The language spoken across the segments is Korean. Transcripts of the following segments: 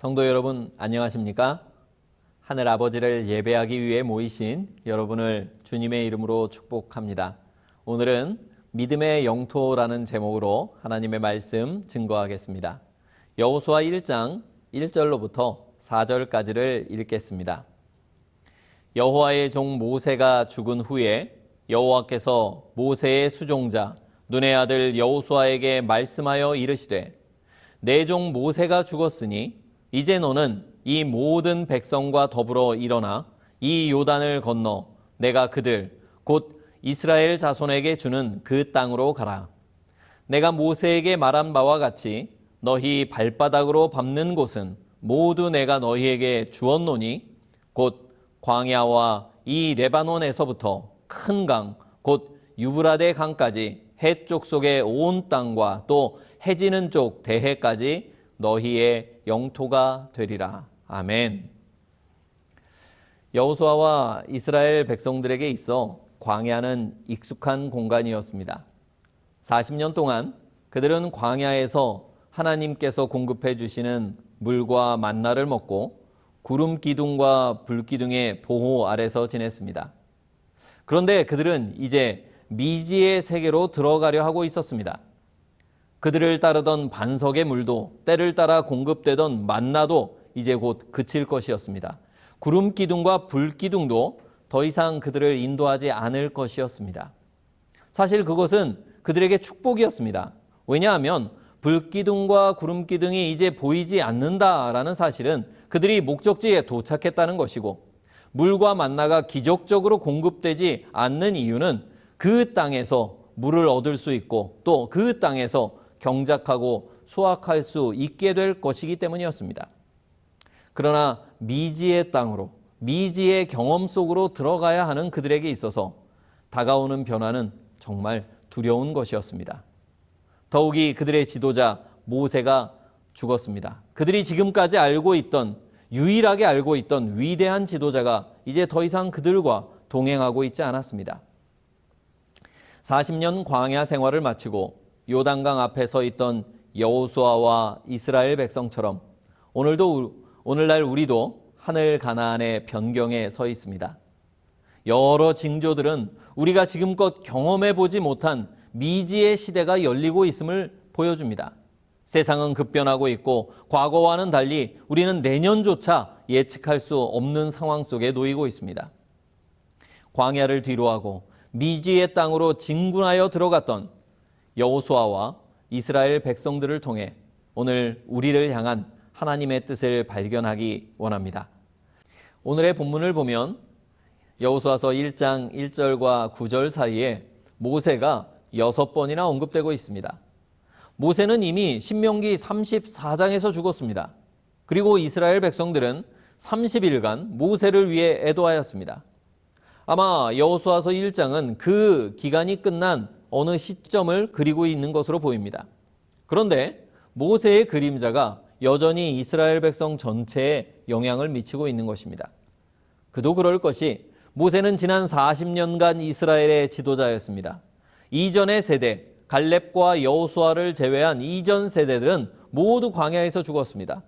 성도 여러분 안녕하십니까? 하늘 아버지를 예배하기 위해 모이신 여러분을 주님의 이름으로 축복합니다. 오늘은 믿음의 영토라는 제목으로 하나님의 말씀 증거하겠습니다. 여호수아 1장 1절로부터 4절까지를 읽겠습니다. 여호와의 종 모세가 죽은 후에 여호와께서 모세의 수종자 눈의 아들 여호수아에게 말씀하여 이르시되 내 종 모세가 죽었으니 이제 너는 이 모든 백성과 더불어 일어나 이 요단을 건너 내가 그들 곧 이스라엘 자손에게 주는 그 땅으로 가라. 내가 모세에게 말한 바와 같이 너희 발바닥으로 밟는 곳은 모두 내가 너희에게 주었노니 곧 광야와 이 레바논에서부터 큰 강 곧 유브라데 강까지 해쪽 속의 온 땅과 또 해지는 쪽 대해까지 너희의 영토가 되리라. 아멘. 여호수아와 이스라엘 백성들에게 있어 광야는 익숙한 공간이었습니다. 40년 동안 그들은 광야에서 하나님께서 공급해 주시는 물과 만나를 먹고 구름 기둥과 불 기둥의 보호 아래서 지냈습니다. 그런데 그들은 이제 미지의 세계로 들어가려 하고 있었습니다. 그들을 따르던 반석의 물도 때를 따라 공급되던 만나도 이제 곧 그칠 것이었습니다. 구름 기둥과 불 기둥도 더 이상 그들을 인도하지 않을 것이었습니다. 사실 그것은 그들에게 축복이었습니다. 왜냐하면 불 기둥과 구름 기둥이 이제 보이지 않는다라는 사실은 그들이 목적지에 도착했다는 것이고, 물과 만나가 기적적으로 공급되지 않는 이유는 그 땅에서 물을 얻을 수 있고 또 그 땅에서 경작하고 수확할 수 있게 될 것이기 때문이었습니다. 그러나 미지의 땅으로, 미지의 경험 속으로 들어가야 하는 그들에게 있어서 다가오는 변화는 정말 두려운 것이었습니다. 더욱이 그들의 지도자 모세가 죽었습니다. 그들이 지금까지 알고 있던, 유일하게 알고 있던 위대한 지도자가 이제 더 이상 그들과 동행하고 있지 않았습니다. 40년 광야 생활을 마치고 요단강 앞에 서 있던 여호수아와 이스라엘 백성처럼 오늘날 우리도 하늘 가나안의 변경에 서 있습니다. 여러 징조들은 우리가 지금껏 경험해 보지 못한 미지의 시대가 열리고 있음을 보여줍니다. 세상은 급변하고 있고 과거와는 달리 우리는 내년조차 예측할 수 없는 상황 속에 놓이고 있습니다. 광야를 뒤로하고 미지의 땅으로 진군하여 들어갔던 여호수아와 이스라엘 백성들을 통해 오늘 우리를 향한 하나님의 뜻을 발견하기 원합니다. 오늘의 본문을 보면 여호수아서 1장 1절과 9절 사이에 모세가 6번이나 언급되고 있습니다. 모세는 이미 신명기 34장에서 죽었습니다. 그리고 이스라엘 백성들은 30일간 모세를 위해 애도하였습니다. 아마 여호수아서 1장은 그 기간이 끝난 어느 시점을 그리고 있는 것으로 보입니다. 그런데 모세의 그림자가 여전히 이스라엘 백성 전체에 영향을 미치고 있는 것입니다. 그도 그럴 것이 모세는 지난 40년간 이스라엘의 지도자였습니다. 이전의 세대, 갈렙과 여호수아를 제외한 이전 세대들은 모두 광야에서 죽었습니다.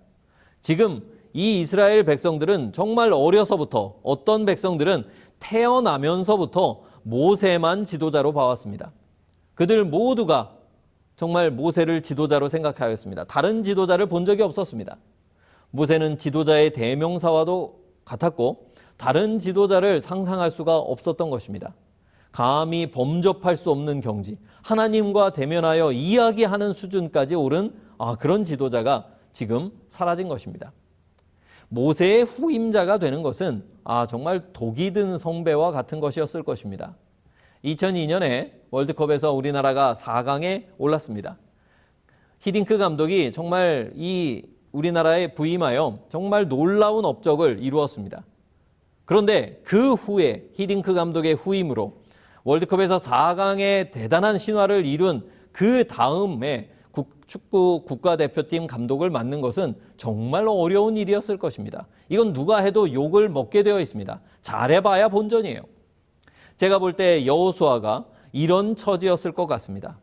지금 이 이스라엘 백성들은 정말 어려서부터, 어떤 백성들은 태어나면서부터 모세만 지도자로 봐왔습니다. 그들 모두가 정말 모세를 지도자로 생각하였습니다. 다른 지도자를 본 적이 없었습니다. 모세는 지도자의 대명사와도 같았고 다른 지도자를 상상할 수가 없었던 것입니다. 감히 범접할 수 없는 경지, 하나님과 대면하여 이야기하는 수준까지 오른 그런 지도자가 지금 사라진 것입니다. 모세의 후임자가 되는 것은 정말 독이 든 성배와 같은 것이었을 것입니다. 2002년에 월드컵에서 우리나라가 4강에 올랐습니다. 히딩크 감독이 정말 이 우리나라에 부임하여 정말 놀라운 업적을 이루었습니다. 그런데 그 후에 히딩크 감독의 후임으로 월드컵에서 4강의 대단한 신화를 이룬 그 다음에 축구 국가대표팀 감독을 맡는 것은 정말 어려운 일이었을 것입니다. 이건 누가 해도 욕을 먹게 되어 있습니다. 잘해봐야 본전이에요. 제가 볼 때 여호수아가 이런 처지였을 것 같습니다.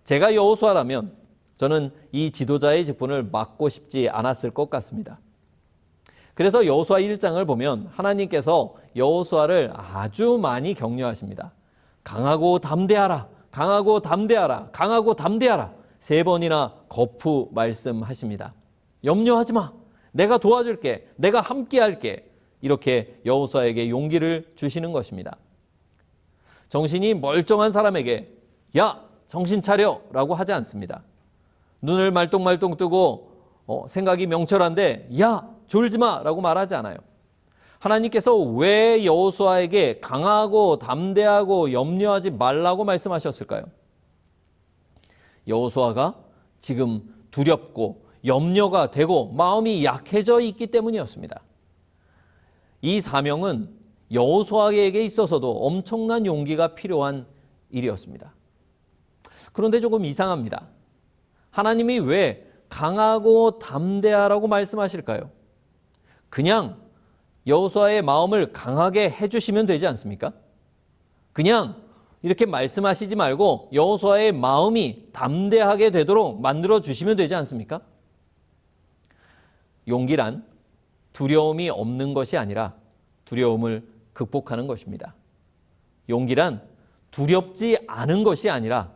제가 여호수아라면 저는 이 지도자의 직분을 맡고 싶지 않았을 것 같습니다. 그래서 여호수아 1장을 보면 하나님께서 여호수아를 아주 많이 격려하십니다. 강하고 담대하라, 강하고 담대하라, 강하고 담대하라 3번이나 거푸 말씀하십니다. 염려하지 마. 내가 도와줄게. 내가 함께할게. 이렇게 여호수아에게 용기를 주시는 것입니다. 정신이 멀쩡한 사람에게 야, 정신 차려 라고 하지 않습니다. 눈을 말똥말똥 뜨고 생각이 명철한데 야, 졸지 마 라고 말하지 않아요. 하나님께서 왜 여호수아에게 강하고 담대하고 염려하지 말라고 말씀하셨을까요? 여호수아가 지금 두렵고 염려가 되고 마음이 약해져 있기 때문이었습니다. 이 사명은 여호수아에게 있어서도 엄청난 용기가 필요한 일이었습니다. 그런데 조금 이상합니다. 하나님이 왜 강하고 담대하라고 말씀하실까요? 그냥 여호수아의 마음을 강하게 해주시면 되지 않습니까? 그냥 이렇게 말씀하시지 말고 여호수아의 마음이 담대하게 되도록 만들어 주시면 되지 않습니까? 용기란 두려움이 없는 것이 아니라 두려움을 극복하는 것입니다. 용기란 두렵지 않은 것이 아니라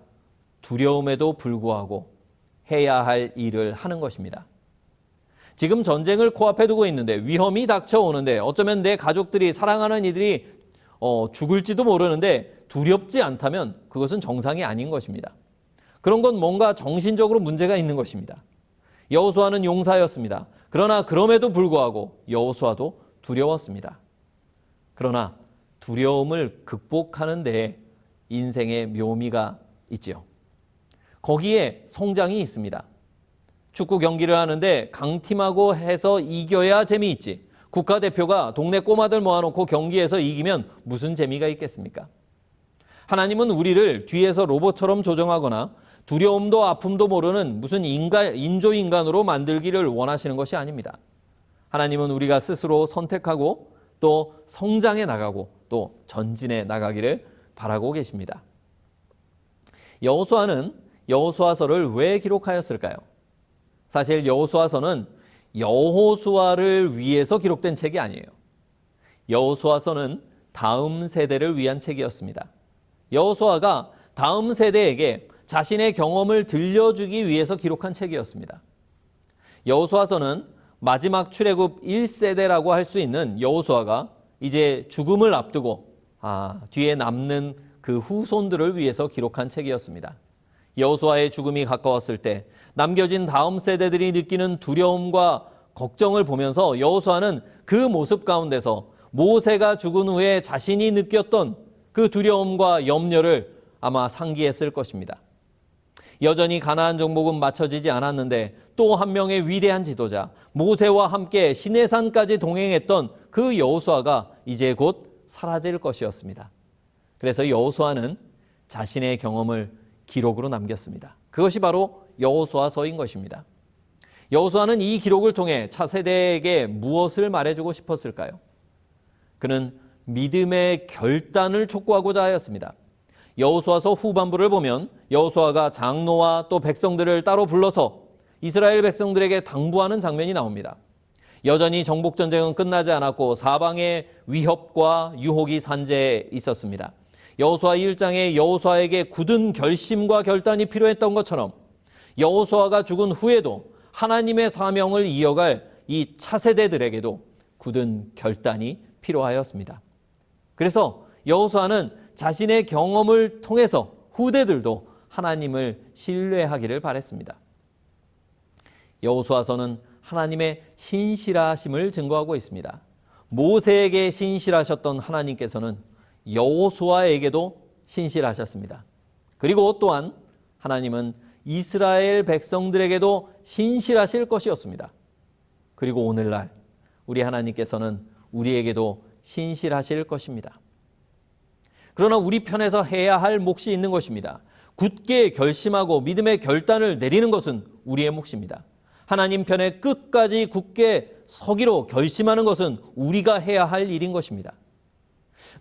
두려움에도 불구하고 해야 할 일을 하는 것입니다. 지금 전쟁을 코앞에 두고 있는데 위험이 닥쳐오는데 어쩌면 내 가족들이 사랑하는 이들이 죽을지도 모르는데 두렵지 않다면 그것은 정상이 아닌 것입니다. 그런 건 뭔가 정신적으로 문제가 있는 것입니다. 여호수아는 용사였습니다. 그러나 그럼에도 불구하고 여호수아도 두려웠습니다. 그러나 두려움을 극복하는 데에 인생의 묘미가 있지요. 거기에 성장이 있습니다. 축구 경기를 하는데 강팀하고 해서 이겨야 재미있지. 국가대표가 동네 꼬마들 모아놓고 경기에서 이기면 무슨 재미가 있겠습니까? 하나님은 우리를 뒤에서 로봇처럼 조정하거나 두려움도 아픔도 모르는 무슨 인조인간으로 만들기를 원하시는 것이 아닙니다. 하나님은 우리가 스스로 선택하고 또 성장해 나가고 또 전진해 나가기를 바라고 계십니다. 여호수아는 여호수아서를 왜 기록하였을까요? 사실 여호수아서는 여호수아를 위해서 기록된 책이 아니에요. 여호수아서는 다음 세대를 위한 책이었습니다. 여호수아가 다음 세대에게 자신의 경험을 들려주기 위해서 기록한 책이었습니다. 여호수아서는 마지막 출애굽 1세대라고 할 수 있는 여호수아가 이제 죽음을 앞두고 뒤에 남는 그 후손들을 위해서 기록한 책이었습니다. 여호수아의 죽음이 가까웠을 때 남겨진 다음 세대들이 느끼는 두려움과 걱정을 보면서 여호수아는 그 모습 가운데서 모세가 죽은 후에 자신이 느꼈던 그 두려움과 염려를 아마 상기했을 것입니다. 여전히 가나안 정복은 맞춰지지 않았는데 또 한 명의 위대한 지도자 모세와 함께 시내산까지 동행했던 그 여호수아가 이제 곧 사라질 것이었습니다. 그래서 여호수아는 자신의 경험을 기록으로 남겼습니다. 그것이 바로 여호수아서인 것입니다. 여호수아는 이 기록을 통해 차세대에게 무엇을 말해주고 싶었을까요? 그는 믿음의 결단을 촉구하고자 하였습니다. 여호수아서 후반부를 보면 여호수아가 장로와 또 백성들을 따로 불러서 이스라엘 백성들에게 당부하는 장면이 나옵니다. 여전히 정복전쟁은 끝나지 않았고 사방의 위협과 유혹이 산재해 있었습니다. 여호수아 1장에 여호수아에게 굳은 결심과 결단이 필요했던 것처럼 여호수아가 죽은 후에도 하나님의 사명을 이어갈 이 차세대들에게도 굳은 결단이 필요하였습니다. 그래서 여호수아는 자신의 경험을 통해서 후대들도 하나님을 신뢰하기를 바랬습니다. 여호수아서는 하나님의 신실하심을 증거하고 있습니다. 모세에게 신실하셨던 하나님께서는 여호수아에게도 신실하셨습니다. 그리고 또한 하나님은 이스라엘 백성들에게도 신실하실 것이었습니다. 그리고 오늘날 우리 하나님께서는 우리에게도 신실하실 것입니다. 그러나 우리 편에서 해야 할 몫이 있는 것입니다. 굳게 결심하고 믿음의 결단을 내리는 것은 우리의 몫입니다. 하나님 편에 끝까지 굳게 서기로 결심하는 것은 우리가 해야 할 일인 것입니다.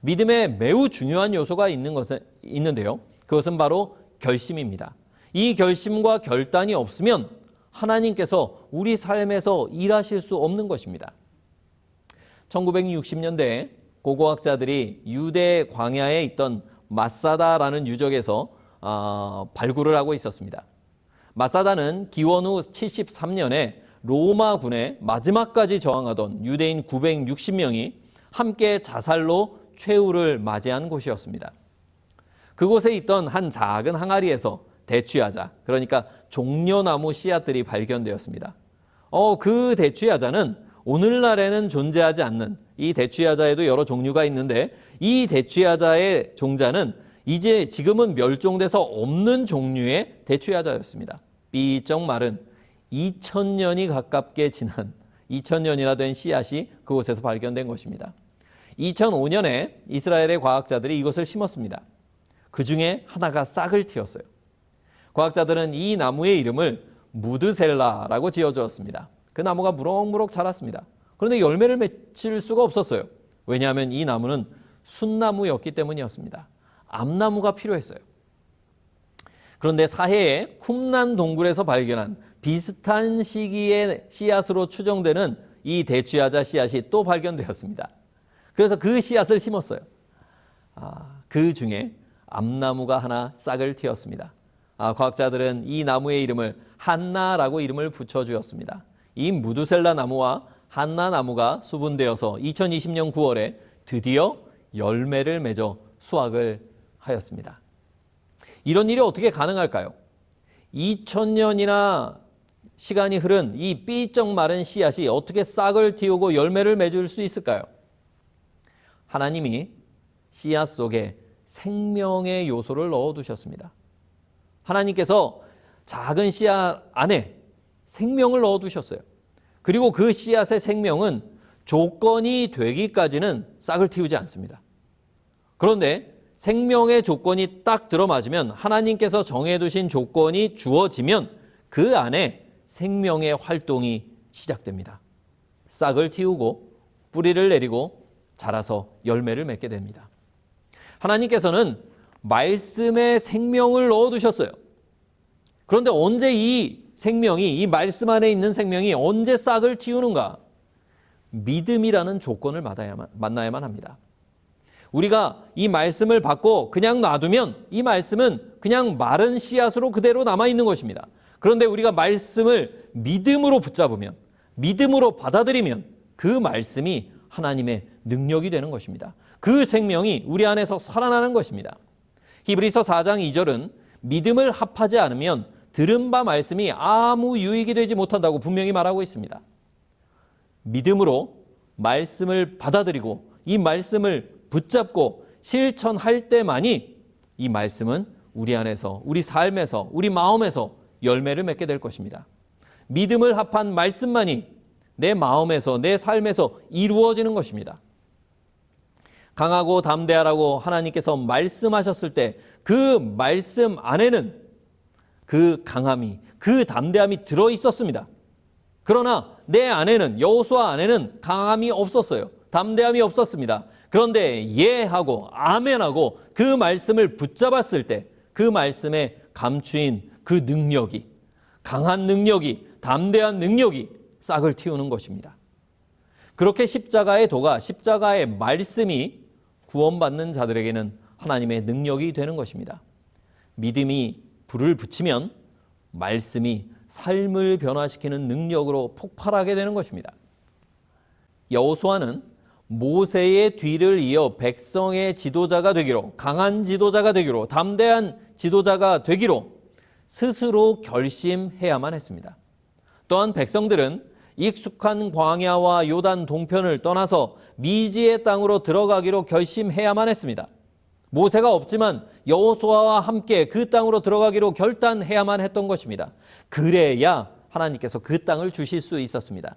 믿음에 매우 중요한 요소가 있는데요. 그것은 바로 결심입니다. 이 결심과 결단이 없으면 하나님께서 우리 삶에서 일하실 수 없는 것입니다. 1960년대에 고고학자들이 유대 광야에 있던 마사다라는 유적에서 발굴을 하고 있었습니다. 마사다는 기원 후 73년에 로마군의 마지막까지 저항하던 유대인 960명이 함께 자살로 최후를 맞이한 곳이었습니다. 그곳에 있던 한 작은 항아리에서 대추야자, 그러니까 종려나무 씨앗들이 발견되었습니다. 그 대추야자는 오늘날에는 존재하지 않는, 이 대추야자에도 여러 종류가 있는데 이 대추야자의 종자는 지금은 멸종돼서 없는 종류의 대추야자였습니다. 삐쩍 마른 2000년이 가깝게 지난 2000년이나 된 씨앗이 그곳에서 발견된 것입니다. 2005년에 이스라엘의 과학자들이 이것을 심었습니다. 그 중에 하나가 싹을 틔웠어요. 과학자들은 이 나무의 이름을 무드셀라라고 지어주었습니다. 그 나무가 무럭무럭 자랐습니다. 그런데 열매를 맺힐 수가 없었어요. 왜냐하면 이 나무는 순나무였기 때문이었습니다. 암나무가 필요했어요. 그런데 사해의 쿰란 동굴에서 발견한 비슷한 시기의 씨앗으로 추정되는 이 대추야자 씨앗이 또 발견되었습니다. 그래서 그 씨앗을 심었어요. 그 중에 암나무가 하나 싹을 틔웠습니다. 과학자들은 이 나무의 이름을 한나라고 이름을 붙여주었습니다. 이 무드셀라 나무와 한나 나무가 수분되어서 2020년 9월에 드디어 열매를 맺어 수확을 하였습니다. 이런 일이 어떻게 가능할까요? 2000년이나 시간이 흐른 이 삐쩍 마른 씨앗이 어떻게 싹을 틔우고 열매를 맺을 수 있을까요? 하나님이 씨앗 속에 생명의 요소를 넣어두셨습니다. 하나님께서 작은 씨앗 안에 생명을 넣어두셨어요. 그리고 그 씨앗의 생명은 조건이 되기까지는 싹을 틔우지 않습니다. 그런데 생명의 조건이 딱 들어맞으면, 하나님께서 정해두신 조건이 주어지면 그 안에 생명의 활동이 시작됩니다. 싹을 틔우고 뿌리를 내리고 자라서 열매를 맺게 됩니다. 하나님께서는 말씀에 생명을 넣어두셨어요. 그런데 언제 이 생명이, 이 말씀 안에 있는 생명이 언제 싹을 틔우는가? 믿음이라는 조건을 만나야만 합니다. 우리가 이 말씀을 받고 그냥 놔두면 이 말씀은 그냥 마른 씨앗으로 그대로 남아있는 것입니다. 그런데 우리가 말씀을 믿음으로 붙잡으면, 믿음으로 받아들이면 그 말씀이 하나님의 능력이 되는 것입니다. 그 생명이 우리 안에서 살아나는 것입니다. 히브리서 4장 2절은 믿음을 합하지 않으면 들은 바 말씀이 아무 유익이 되지 못한다고 분명히 말하고 있습니다. 믿음으로 말씀을 받아들이고 이 말씀을 붙잡고 실천할 때만이 이 말씀은 우리 안에서, 우리 삶에서, 우리 마음에서 열매를 맺게 될 것입니다. 믿음을 합한 말씀만이 내 마음에서, 내 삶에서 이루어지는 것입니다. 강하고 담대하라고 하나님께서 말씀하셨을 때 그 말씀 안에는 그 강함이, 그 담대함이 들어있었습니다. 그러나 내 안에는, 여호수아 안에는 강함이 없었어요. 담대함이 없었습니다. 그런데 예하고 아멘하고 그 말씀을 붙잡았을 때 그 말씀에 감추인 그 능력이, 강한 능력이, 담대한 능력이 싹을 틔우는 것입니다. 그렇게 십자가의 도가, 십자가의 말씀이 구원받는 자들에게는 하나님의 능력이 되는 것입니다. 믿음이 불을 붙이면 말씀이 삶을 변화시키는 능력으로 폭발하게 되는 것입니다. 여호수아는 모세의 뒤를 이어 백성의 지도자가 되기로, 강한 지도자가 되기로, 담대한 지도자가 되기로 스스로 결심해야만 했습니다. 또한 백성들은 익숙한 광야와 요단 동편을 떠나서 미지의 땅으로 들어가기로 결심해야만 했습니다. 모세가 없지만 여호수아와 함께 그 땅으로 들어가기로 결단해야만 했던 것입니다. 그래야 하나님께서 그 땅을 주실 수 있었습니다.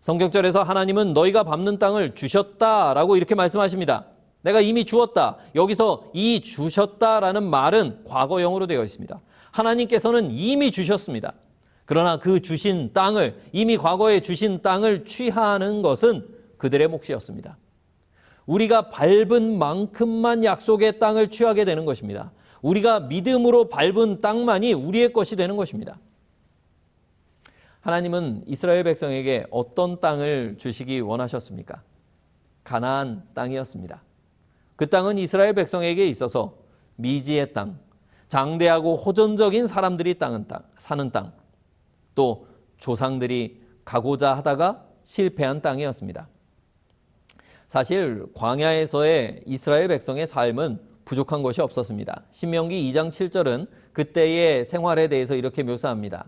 성경절에서 하나님은 너희가 밟는 땅을 주셨다라고 이렇게 말씀하십니다. 내가 이미 주었다. 여기서 이 주셨다라는 말은 과거형으로 되어 있습니다. 하나님께서는 이미 주셨습니다. 그러나 그 주신 땅을, 이미 과거에 주신 땅을 취하는 것은 그들의 몫이었습니다. 우리가 밟은 만큼만 약속의 땅을 취하게 되는 것입니다. 우리가 믿음으로 밟은 땅만이 우리의 것이 되는 것입니다. 하나님은 이스라엘 백성에게 어떤 땅을 주시기 원하셨습니까? 가나안 땅이었습니다. 그 땅은 이스라엘 백성에게 있어서 미지의 땅, 장대하고 호전적인 사람들이 사는 땅, 또 조상들이 가고자 하다가 실패한 땅이었습니다. 사실 광야에서의 이스라엘 백성의 삶은 부족한 것이 없었습니다. 신명기 2장 7절은 그때의 생활에 대해서 이렇게 묘사합니다.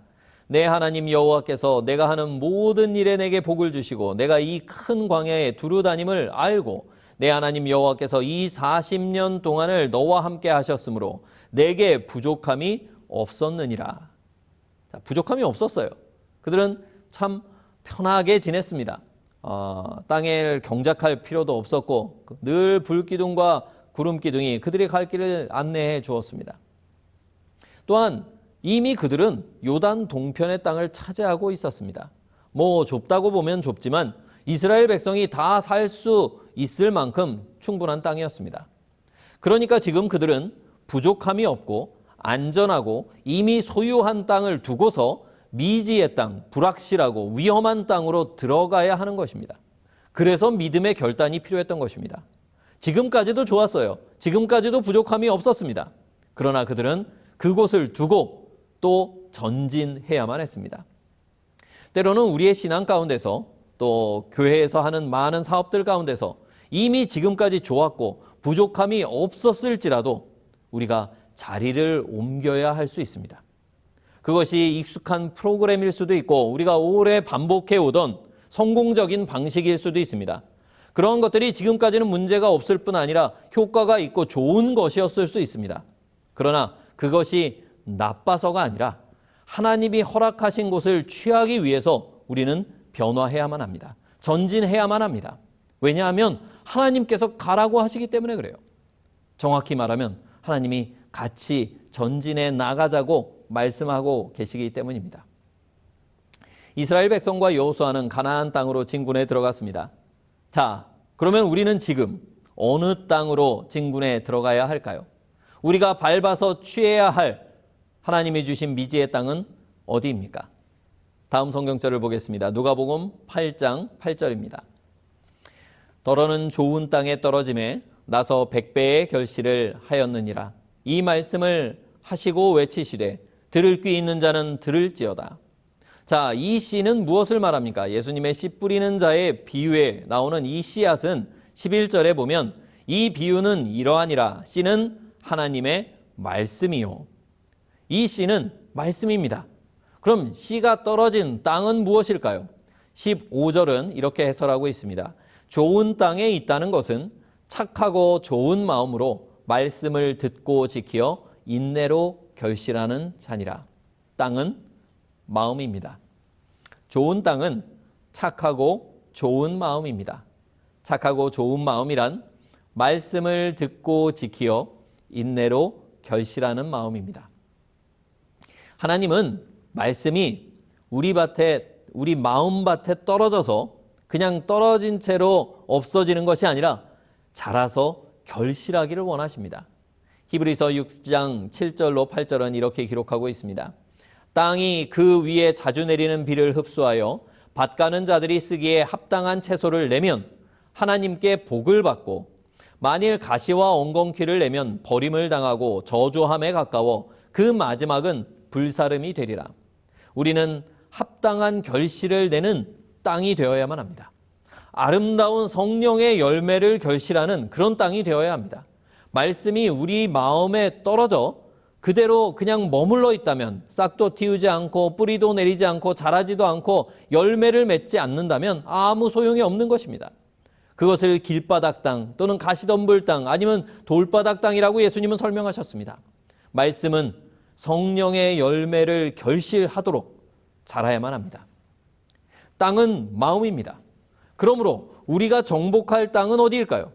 내 하나님 여호와께서 내가 하는 모든 일에 내게 복을 주시고 내가 이 큰 광야에 두루 다님을 알고 내 하나님 여호와께서 이 40년 동안을 너와 함께 하셨으므로 내게 부족함이 없었느니라. 자, 부족함이 없었어요. 그들은 참 편하게 지냈습니다. 땅을 경작할 필요도 없었고 늘 불기둥과 구름기둥이 그들의 갈 길을 안내해 주었습니다. 또한 이미 그들은 요단 동편의 땅을 차지하고 있었습니다. 좁다고 보면 좁지만 이스라엘 백성이 다 살 수 있을 만큼 충분한 땅이었습니다. 그러니까 지금 그들은 부족함이 없고 안전하고 이미 소유한 땅을 두고서 미지의 땅, 불확실하고 위험한 땅으로 들어가야 하는 것입니다. 그래서 믿음의 결단이 필요했던 것입니다. 지금까지도 좋았어요. 지금까지도 부족함이 없었습니다. 그러나 그들은 그곳을 두고 또 전진해야만 했습니다. 때로는 우리의 신앙 가운데서 또 교회에서 하는 많은 사업들 가운데서 이미 지금까지 좋았고 부족함이 없었을지라도 우리가 자리를 옮겨야 할 수 있습니다. 그것이 익숙한 프로그램일 수도 있고 우리가 오래 반복해 오던 성공적인 방식일 수도 있습니다. 그런 것들이 지금까지는 문제가 없을 뿐 아니라 효과가 있고 좋은 것이었을 수 있습니다. 그러나 그것이 나빠서가 아니라 하나님이 허락하신 곳을 취하기 위해서 우리는 변화해야만 합니다. 전진해야만 합니다. 왜냐하면 하나님께서 가라고 하시기 때문에 그래요. 정확히 말하면 하나님이 같이 전진해 나가자고 말씀하고 계시기 때문입니다. 이스라엘 백성과 여호수아는 가나안 땅으로 진군에 들어갔습니다. 자, 그러면 우리는 지금 어느 땅으로 진군에 들어가야 할까요? 우리가 밟아서 취해야 할 하나님이 주신 미지의 땅은 어디입니까? 다음 성경절을 보겠습니다. 누가복음 8장 8절입니다. 더러는 좋은 땅에 떨어짐에 나서 100배의 결실을 하였느니라. 이 말씀을 하시고 외치시되 들을 귀 있는 자는 들을지어다. 자, 이 씨는 무엇을 말합니까? 예수님의 씨 뿌리는 자의 비유에 나오는 이 씨앗은 11절에 보면 이 비유는 이러하니라. 씨는 하나님의 말씀이요. 이 씨는 말씀입니다. 그럼 씨가 떨어진 땅은 무엇일까요? 15절은 이렇게 해설하고 있습니다. 좋은 땅에 있다는 것은 착하고 좋은 마음으로 말씀을 듣고 지키어 인내로 결실하는 자니라. 땅은 마음입니다. 좋은 땅은 착하고 좋은 마음입니다. 착하고 좋은 마음이란 말씀을 듣고 지키어 인내로 결실하는 마음입니다. 하나님은 말씀이 우리 마음밭에 떨어져서 그냥 떨어진 채로 없어지는 것이 아니라 자라서 결실하기를 원하십니다. 히브리서 6장 7절로 8절은 이렇게 기록하고 있습니다. 땅이 그 위에 자주 내리는 비를 흡수하여 밭 가는 자들이 쓰기에 합당한 채소를 내면 하나님께 복을 받고 만일 가시와 엉겅퀴를 내면 버림을 당하고 저주함에 가까워 그 마지막은 불사름이 되리라. 우리는 합당한 결실을 내는 땅이 되어야만 합니다. 아름다운 성령의 열매를 결실하는 그런 땅이 되어야 합니다. 말씀이 우리 마음에 떨어져 그대로 그냥 머물러 있다면, 싹도 틔우지 않고 뿌리도 내리지 않고 자라지도 않고 열매를 맺지 않는다면 아무 소용이 없는 것입니다. 그것을 길바닥 땅 또는 가시덤불 땅 아니면 돌바닥 땅이라고 예수님은 설명하셨습니다. 말씀은 성령의 열매를 결실하도록 자라야만 합니다. 땅은 마음입니다. 그러므로 우리가 정복할 땅은 어디일까요?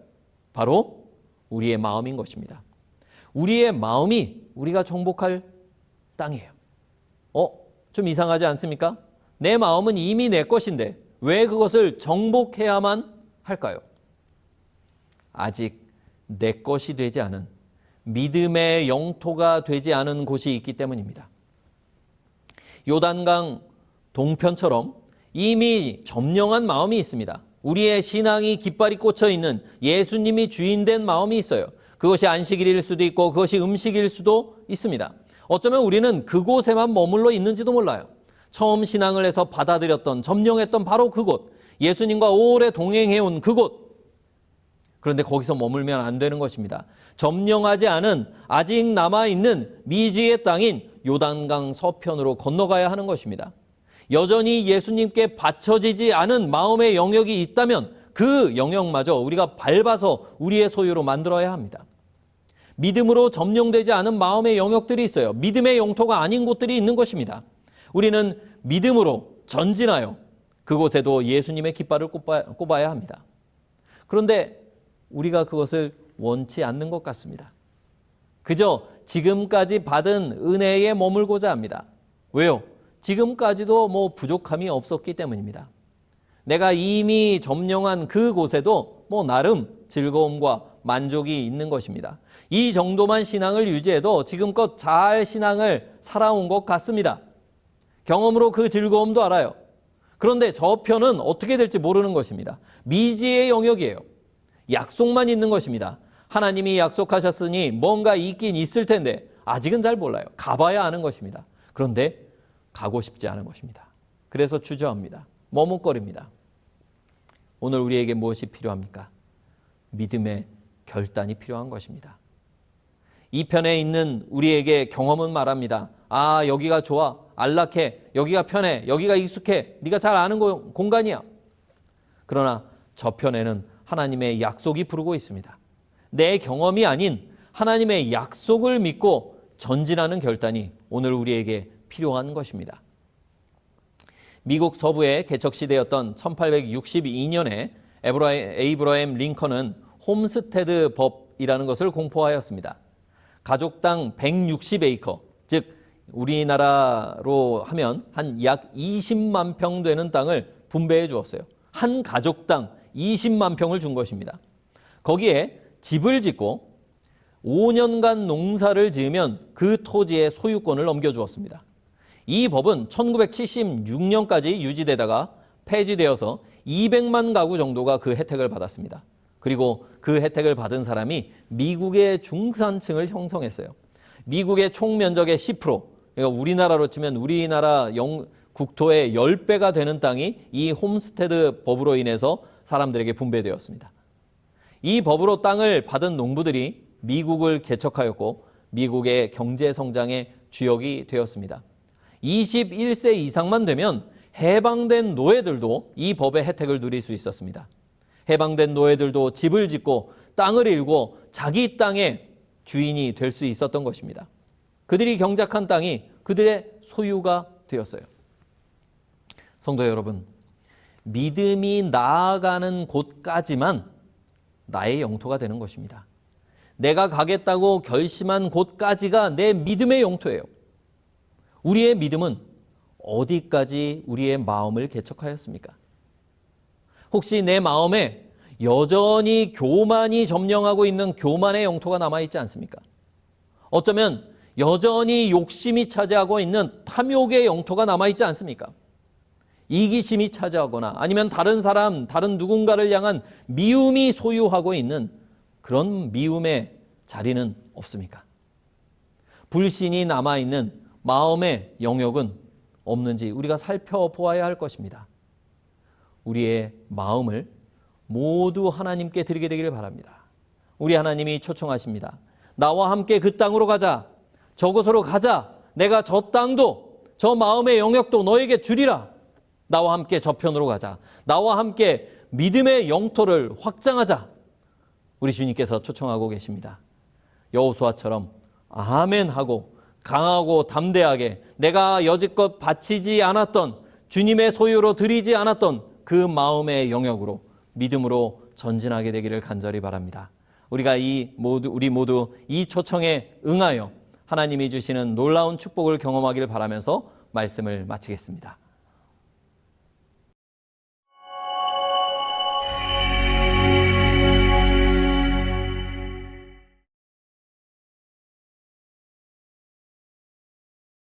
바로 우리의 마음인 것입니다. 우리의 마음이 우리가 정복할 땅이에요. 좀 이상하지 않습니까? 내 마음은 이미 내 것인데 왜 그것을 정복해야만 할까요? 아직 내 것이 되지 않은 믿음의 영토가 되지 않은 곳이 있기 때문입니다. 요단강 동편처럼 이미 점령한 마음이 있습니다. 우리의 신앙이 깃발이 꽂혀 있는 예수님이 주인된 마음이 있어요. 그것이 안식일일 수도 있고 그것이 음식일 수도 있습니다. 어쩌면 우리는 그곳에만 머물러 있는지도 몰라요. 처음 신앙을 해서 받아들였던, 점령했던 바로 그곳, 예수님과 오래 동행해온 그곳. 그런데 거기서 머물면 안 되는 것입니다. 점령하지 않은 아직 남아있는 미지의 땅인 요단강 서편으로 건너가야 하는 것입니다. 여전히 예수님께 바쳐지지 않은 마음의 영역이 있다면 그 영역마저 우리가 밟아서 우리의 소유로 만들어야 합니다. 믿음으로 점령되지 않은 마음의 영역들이 있어요. 믿음의 영토가 아닌 곳들이 있는 것입니다. 우리는 믿음으로 전진하여 그곳에도 예수님의 깃발을 꼽아야 합니다. 그런데 우리가 그것을 원치 않는 것 같습니다. 그저 지금까지 받은 은혜에 머물고자 합니다. 왜요? 지금까지도 부족함이 없었기 때문입니다. 내가 이미 점령한 그곳에도 나름 즐거움과 만족이 있는 것입니다. 이 정도만 신앙을 유지해도 지금껏 잘 신앙을 살아온 것 같습니다. 경험으로 그 즐거움도 알아요. 그런데 저편은 어떻게 될지 모르는 것입니다. 미지의 영역이에요. 약속만 있는 것입니다. 하나님이 약속하셨으니 뭔가 있긴 있을 텐데 아직은 잘 몰라요. 가봐야 아는 것입니다. 그런데 가고 싶지 않은 것입니다. 그래서 주저합니다. 머뭇거립니다. 오늘 우리에게 무엇이 필요합니까? 믿음의 결단이 필요한 것입니다. 이 편에 있는 우리에게 경험은 말합니다. 아, 여기가 좋아, 안락해, 여기가 편해, 여기가 익숙해, 네가 잘 아는 공간이야. 그러나 저편에는 하나님의 약속이 부르고 있습니다. 내 경험이 아닌 하나님의 약속을 믿고 전진하는 결단이 오늘 우리에게 필요한 것입니다. 미국 서부의 개척시대였던 1862년에 에이브러햄 링컨은 홈스테드 법이라는 것을 공포하였습니다. 가족당 160에이커, 즉 우리나라로 하면 한 약 20만 평 되는 땅을 분배해 주었어요. 한 가족당 20만 평을 준 것입니다. 거기에 집을 짓고 5년간 농사를 지으면 그 토지의 소유권을 넘겨주었습니다. 이 법은 1976년까지 유지되다가 폐지되어서 200만 가구 정도가 그 혜택을 받았습니다. 그리고 그 혜택을 받은 사람이 미국의 중산층을 형성했어요. 미국의 총 면적의 10%, 그러니까 우리나라로 치면 우리나라 국토의 10배가 되는 땅이 이 홈스테드 법으로 인해서 사람들에게 분배되었습니다. 이 법으로 땅을 받은 농부들이 미국을 개척하였고 미국의 경제 성장의 주역이 되었습니다. 21세 이상만 되면 해방된 노예들도 이 법의 혜택을 누릴 수 있었습니다. 해방된 노예들도 집을 짓고 땅을 일고 자기 땅의 주인이 될 수 있었던 것입니다. 그들이 경작한 땅이 그들의 소유가 되었어요. 성도 여러분, 믿음이 나아가는 곳까지만 나의 영토가 되는 것입니다. 내가 가겠다고 결심한 곳까지가 내 믿음의 영토예요. 우리의 믿음은 어디까지 우리의 마음을 개척하였습니까? 혹시 내 마음에 여전히 교만이 점령하고 있는 교만의 영토가 남아있지 않습니까? 어쩌면 여전히 욕심이 차지하고 있는 탐욕의 영토가 남아있지 않습니까? 이기심이 차지하거나 아니면 다른 사람, 다른 누군가를 향한 미움이 소유하고 있는 그런 미움의 자리는 없습니까? 불신이 남아있는 마음의 영역은 없는지 우리가 살펴보아야 할 것입니다. 우리의 마음을 모두 하나님께 드리게 되기를 바랍니다. 우리 하나님이 초청하십니다. 나와 함께 그 땅으로 가자. 저곳으로 가자. 내가 저 땅도 저 마음의 영역도 너에게 주리라. 나와 함께 저편으로 가자. 나와 함께 믿음의 영토를 확장하자. 우리 주님께서 초청하고 계십니다. 여호수아처럼 아멘 하고 강하고 담대하게 내가 여지껏 바치지 않았던 주님의 소유로 드리지 않았던 그 마음의 영역으로 믿음으로 전진하게 되기를 간절히 바랍니다. 우리 모두 이 초청에 응하여 하나님이 주시는 놀라운 축복을 경험하기를 바라면서 말씀을 마치겠습니다.